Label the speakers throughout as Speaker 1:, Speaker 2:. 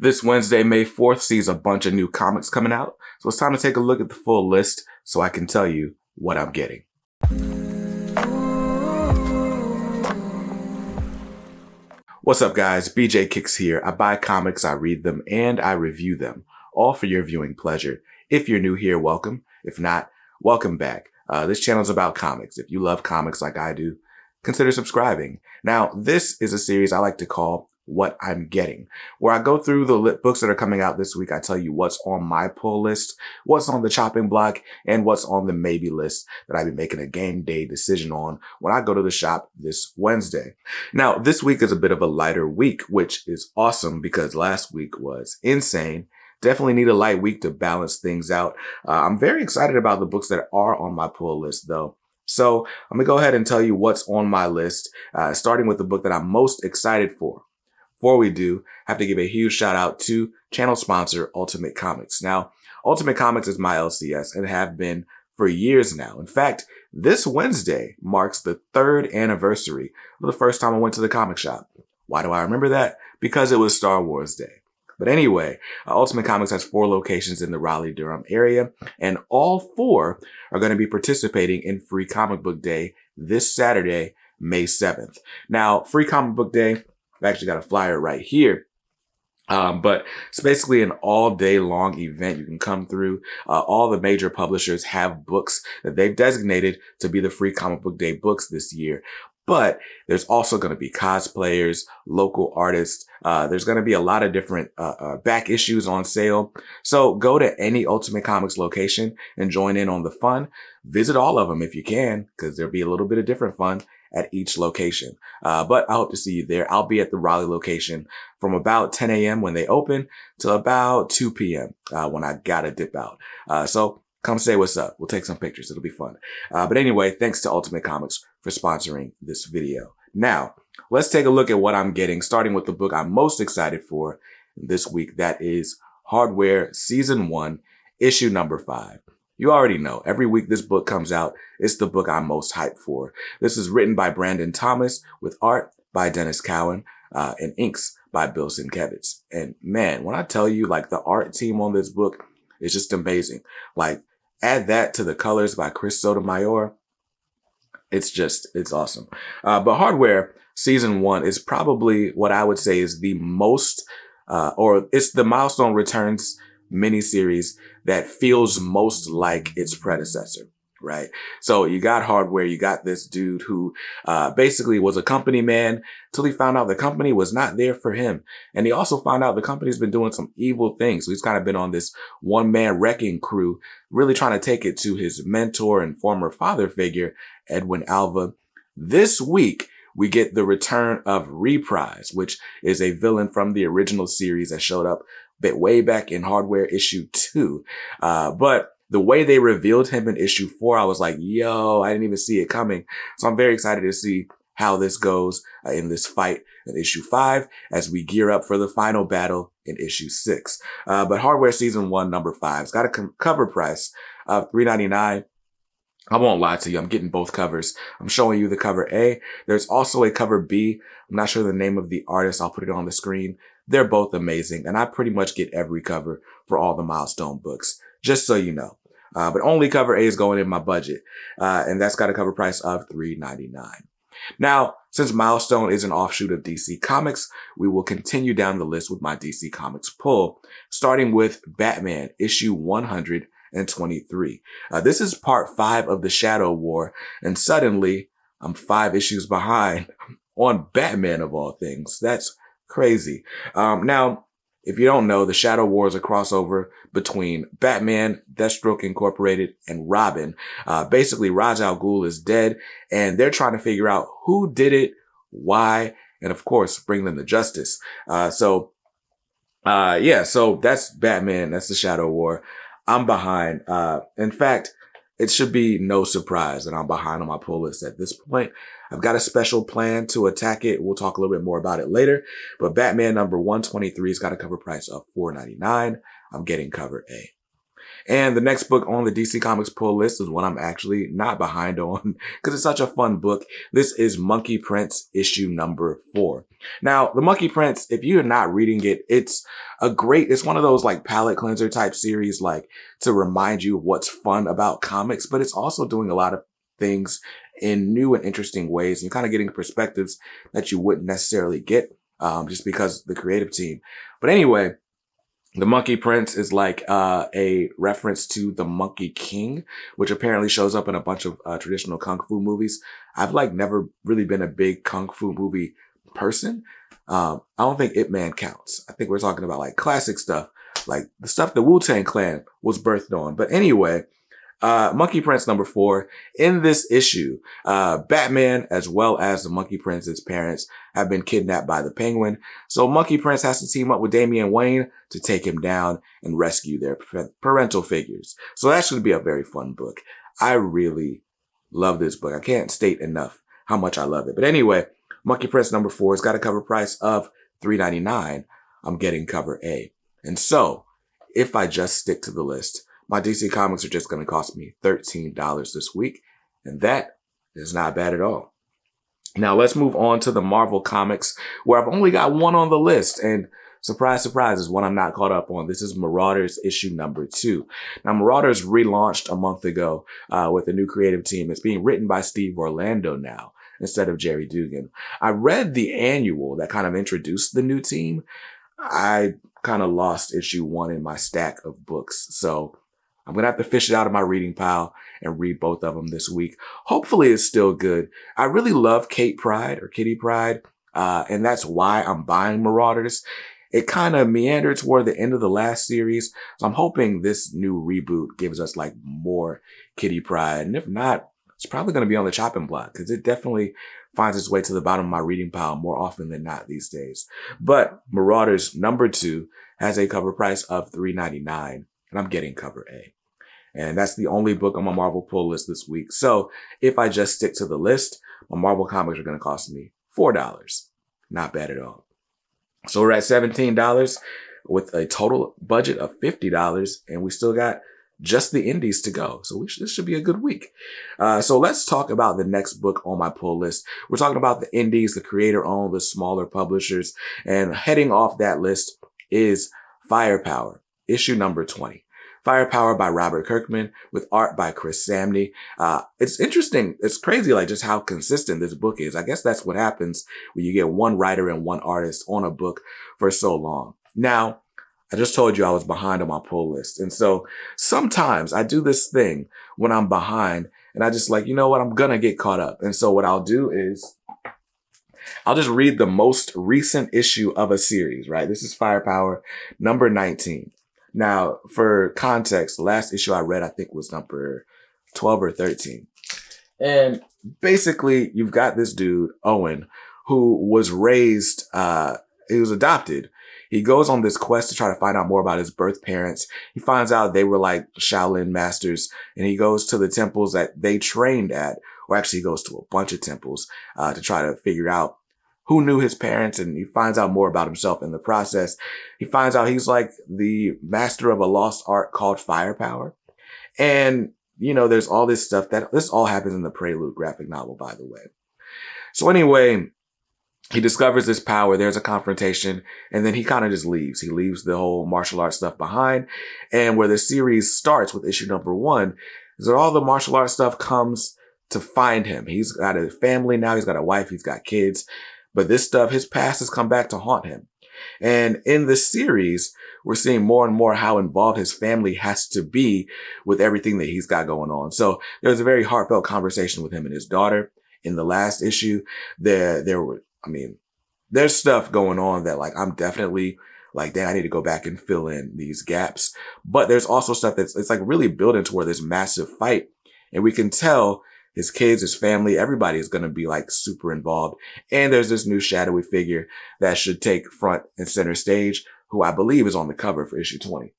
Speaker 1: This Wednesday, May 4th, sees a bunch of new comics coming out, so it's time to take a look at the full list so I can tell you what I'm getting. What's up, guys? BJ Kicks here. I buy comics, I read them, and I review them, all for your viewing pleasure. If you're new here, welcome. If not, welcome back. This channel is about comics. If you love comics like I do, consider subscribing. Now, this is a series I like to call What I'm Getting, where I go through the books that are coming out this week. I tell you what's on my pull list, what's on the chopping block, and what's on the maybe list that I'll be making a game day decision on when I go to the shop this Wednesday. Now, this week is a bit of a lighter week, which is awesome because last week was insane. Definitely need a light week to balance things out. I'm very excited about the books that are on my pull list, though. So I'm going to go ahead and tell you what's on my list, starting with the book that I'm most excited for. Before we do, I have to give a huge shout out to channel sponsor Ultimate Comics. Now, Ultimate Comics is my LCS and have been for years now. In fact, this Wednesday marks the 3rd anniversary of the first time I went to the comic shop. Why do I remember that? Because it was Star Wars Day. But anyway, Ultimate Comics has 4 locations in the Raleigh-Durham area, and all 4 are going to be participating in Free Comic Book Day this Saturday, May 7th. Now, Free Comic Book Day, I've actually got a flyer right here. But it's basically an all-day long event. You can come through. All the major publishers have books that they've designated to be the Free Comic Book Day books this year. But there's also going to be cosplayers, local artists. There's going to be a lot of different back issues on sale. So go to any Ultimate Comics location and join in on the fun. Visit all of them if you can, because there'll be a little bit of different fun at each location. But I hope to see you there. I'll be at the Raleigh location from about 10 a.m. when they open till about 2 p.m. When I gotta dip out. So come say what's up. We'll take some pictures. It'll be fun. But anyway, thanks to Ultimate Comics for sponsoring this video. Now, let's take a look at what I'm getting, starting with the book I'm most excited for this week. That is Hardware Season 1, Issue number 5. You already know, every week this book comes out, it's the book I'm most hyped for. This is written by Brandon Thomas with art by Dennis Cowan and inks by Bill Sienkiewicz. And man, when I tell you, like, the art team on this book is just amazing. Like, add that to the colors by Chris Sotomayor. It's awesome. But Hardware Season 1 is probably what I would say is the most, or it's the Milestone Returns miniseries that feels most like its predecessor, right? So you got Hardware, you got this dude who basically was a company man till he found out the company was not there for him. And he also found out the company's been doing some evil things. So he's kind of been on this one-man wrecking crew, really trying to take it to his mentor and former father figure, Edwin Alva. This week, we get the return of Reprise, which is a villain from the original series that showed up way back in Hardware issue 2. But the way they revealed him in issue 4, I was like, yo, I didn't even see it coming. So I'm very excited to see how this goes in this fight in issue 5 as we gear up for the final battle in issue 6. But Hardware Season 1, number 5, it's got a cover price of $3.99. I won't lie to you. I'm getting both covers. I'm showing you the cover A. There's also a cover B. I'm not sure the name of the artist. I'll put it on the screen. They're both amazing. And I pretty much get every cover for all the Milestone books, just so you know. But only cover A is going in my budget. And that's got a cover price of $3.99. Now, since Milestone is an offshoot of DC Comics, we will continue down the list with my DC Comics pull, starting with Batman issue 123. This is part 5 of the Shadow War, and suddenly I'm 5 issues behind on Batman of all things. That's crazy. Now, if you don't know, the Shadow War is a crossover between Batman, Deathstroke Incorporated, and Robin. Basically, Ra's al Ghul is dead, and they're trying to figure out who did it, why, and of course, bring them to justice. So that's Batman. That's the Shadow War. I'm behind. In fact, it should be no surprise that I'm behind on my pull list at this point. I've got a special plan to attack it. We'll talk a little bit more about it later. But Batman number 123's got a cover price of $4.99. I'm getting cover A. And the next book on the DC Comics pull list is one I'm actually not behind on because it's such a fun book. This is Monkey Prince issue number 4. Now, the Monkey Prince, if you're not reading it, it's one of those like palate cleanser type series, like to remind you what's fun about comics, but it's also doing a lot of things in new and interesting ways. You're kind of getting perspectives that you wouldn't necessarily get just because the creative team. But anyway, the Monkey Prince is like a reference to the Monkey King, which apparently shows up in a bunch of traditional kung fu movies. I've like never really been a big kung fu movie person. I don't think Ip Man counts. I think we're talking about like classic stuff, like the stuff the Wu-Tang Clan was birthed on. But anyway, Monkey Prince number 4. In this issue, Batman as well as the Monkey Prince's parents have been kidnapped by the Penguin. So Monkey Prince has to team up with Damian Wayne to take him down and rescue their parental figures. So that's going to be a very fun book. I really love this book. I can't state enough how much I love it. But anyway, Monkey Prince number 4 has got a cover price of $3.99. I'm getting cover A. And so if I just stick to the list, my DC Comics are just going to cost me $13 this week, and that is not bad at all. Now let's move on to the Marvel Comics, where I've only got one on the list, and surprise, surprise, is one I'm not caught up on. This is Marauders issue number 2. Now Marauders relaunched a month ago with a new creative team. It's being written by Steve Orlando now instead of Jerry Dugan. I read the annual that kind of introduced the new team. I kind of lost issue 1 in my stack of books, so I'm going to have to fish it out of my reading pile and read both of them this week. Hopefully it's still good. I really love Kitty Pryde, and that's why I'm buying Marauders. It kind of meandered toward the end of the last series, so I'm hoping this new reboot gives us like more Kitty Pryde. And if not, it's probably going to be on the chopping block because it definitely finds its way to the bottom of my reading pile more often than not these days. But Marauders number 2 has a cover price of $3.99, and I'm getting cover A. And that's the only book on my Marvel pull list this week. So if I just stick to the list, my Marvel comics are going to cost me $4. Not bad at all. So we're at $17 with a total budget of $50, and we still got just the indies to go. So this should be a good week. So let's talk about the next book on my pull list. We're talking about the indies, the creator-owned, the smaller publishers. And heading off that list is Firepower, issue number 20. Firepower by Robert Kirkman with art by Chris Samney. It's interesting. It's crazy, like just how consistent this book is. I guess that's what happens when you get one writer and one artist on a book for so long. Now, I just told you I was behind on my pull list. And so sometimes I do this thing when I'm behind and I just like, you know what? I'm going to get caught up. And so what I'll do is I'll just read the most recent issue of a series, right? This is Firepower number 19. Now, for context, the last issue I read, I think was number 12 or 13. And basically, you've got this dude, Owen, who was raised, he was adopted. He goes on this quest to try to find out more about his birth parents. He finds out they were like Shaolin masters, and he goes to the temples that they trained at, or actually he goes to a bunch of temples to try to figure out who knew his parents, and he finds out more about himself in the process. He finds out he's like the master of a lost art called Firepower. And, you know, there's all this stuff this all happens in the Prelude graphic novel, by the way. So anyway, he discovers this power. There's a confrontation, and then he kind of just leaves. He leaves the whole martial arts stuff behind. And where the series starts with issue number 1 is that all the martial arts stuff comes to find him. He's got a family now. He's got a wife. He's got kids. But this stuff, his past has come back to haunt him. And in this series, we're seeing more and more how involved his family has to be with everything that he's got going on. So there's a very heartfelt conversation with him and his daughter in the last issue. There's stuff going on that like, I'm definitely like, damn, I need to go back and fill in these gaps. But there's also stuff it's like really building toward this massive fight. And we can tell his kids, his family, everybody is going to be like super involved. And there's this new shadowy figure that should take front and center stage, who I believe is on the cover for issue 20.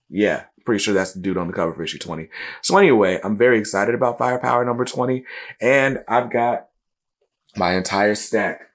Speaker 1: Yeah, pretty sure that's the dude on the cover for issue 20. So anyway, I'm very excited about Firepower number 20. And I've got my entire stack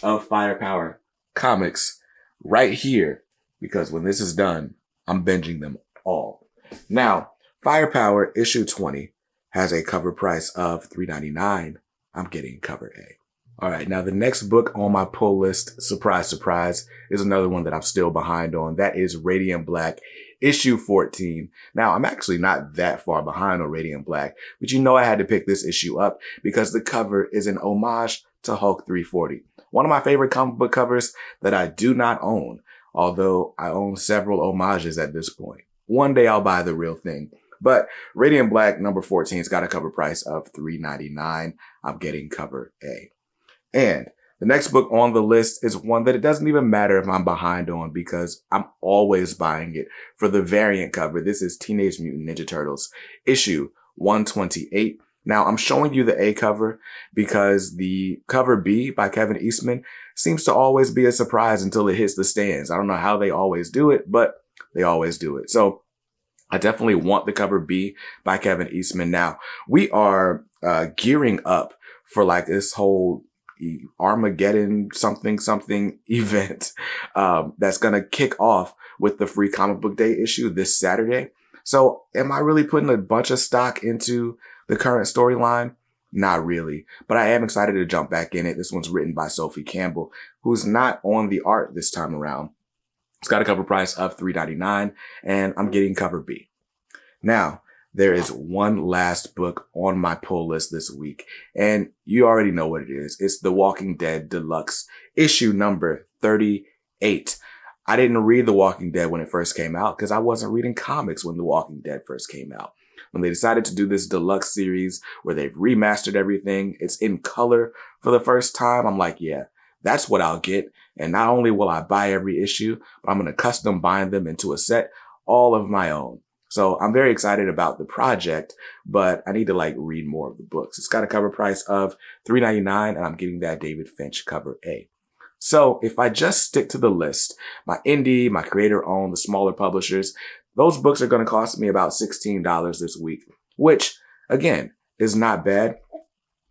Speaker 1: of Firepower comics right here, because when this is done, I'm binging them all. Now, Firepower issue 20 has a cover price of $3.99. I'm getting cover A. All right, now the next book on my pull list, surprise, surprise, is another one that I'm still behind on. That is Radiant Black, issue 14. Now, I'm actually not that far behind on Radiant Black, but you know I had to pick this issue up because the cover is an homage to Hulk 340. One of my favorite comic book covers that I do not own, although I own several homages at this point. One day I'll buy the real thing. But Radiant Black number 14's got a cover price of $3.99. I'm getting cover A. And the next book on the list is one that it doesn't even matter if I'm behind on because I'm always buying it for the variant cover. This is Teenage Mutant Ninja Turtles issue 128. Now I'm showing you the A cover because the cover B by Kevin Eastman seems to always be a surprise until it hits the stands. I don't know how they always do it, but they always do it. So I definitely want the cover B by Kevin Eastman. Now we are gearing up for like this whole Armageddon something event that's going to kick off with the Free Comic Book Day issue this Saturday. So am I really putting a bunch of stock into the current storyline? Not really, but I am excited to jump back in it. This one's written by Sophie Campbell, who's not on the art this time around. It's got a cover price of $3.99 and I'm getting cover B. Now, there is one last book on my pull list this week, and you already know what it is. It's The Walking Dead Deluxe, issue number 38. I didn't read The Walking Dead when it first came out because I wasn't reading comics when The Walking Dead first came out. When they decided to do this deluxe series where they've remastered everything, it's in color for the first time, I'm like, yeah, that's what I'll get. And not only will I buy every issue, but I'm going to custom bind them into a set all of my own. So I'm very excited about the project, but I need to like read more of the books. It's got a cover price of $3.99 and I'm getting that David Finch cover A. So if I just stick to the list, my indie, my creator owned, the smaller publishers, those books are going to cost me about $16 this week, which again is not bad.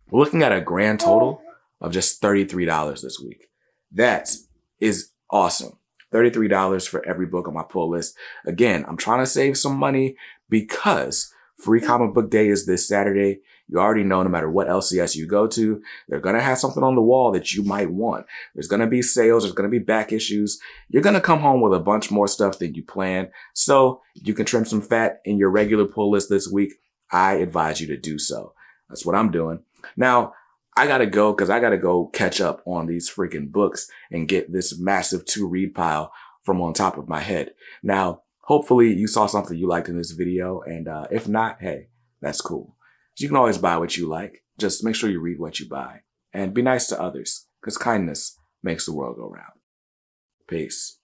Speaker 1: We're looking at a grand total of just $33 this week. That is awesome. $33 for every book on my pull list. Again, I'm trying to save some money because Free Comic Book Day is this Saturday. You already know no matter what LCS you go to, they're going to have something on the wall that you might want. There's going to be sales. There's going to be back issues. You're going to come home with a bunch more stuff than you planned. So you can trim some fat in your regular pull list this week. I advise you to do so. That's what I'm doing. Now, I gotta go because I gotta go catch up on these freaking books and get this massive to-read pile from on top of my head. Now, hopefully you saw something you liked in this video, and if not, hey, that's cool. You can always buy what you like. Just make sure you read what you buy. And be nice to others, because kindness makes the world go round. Peace.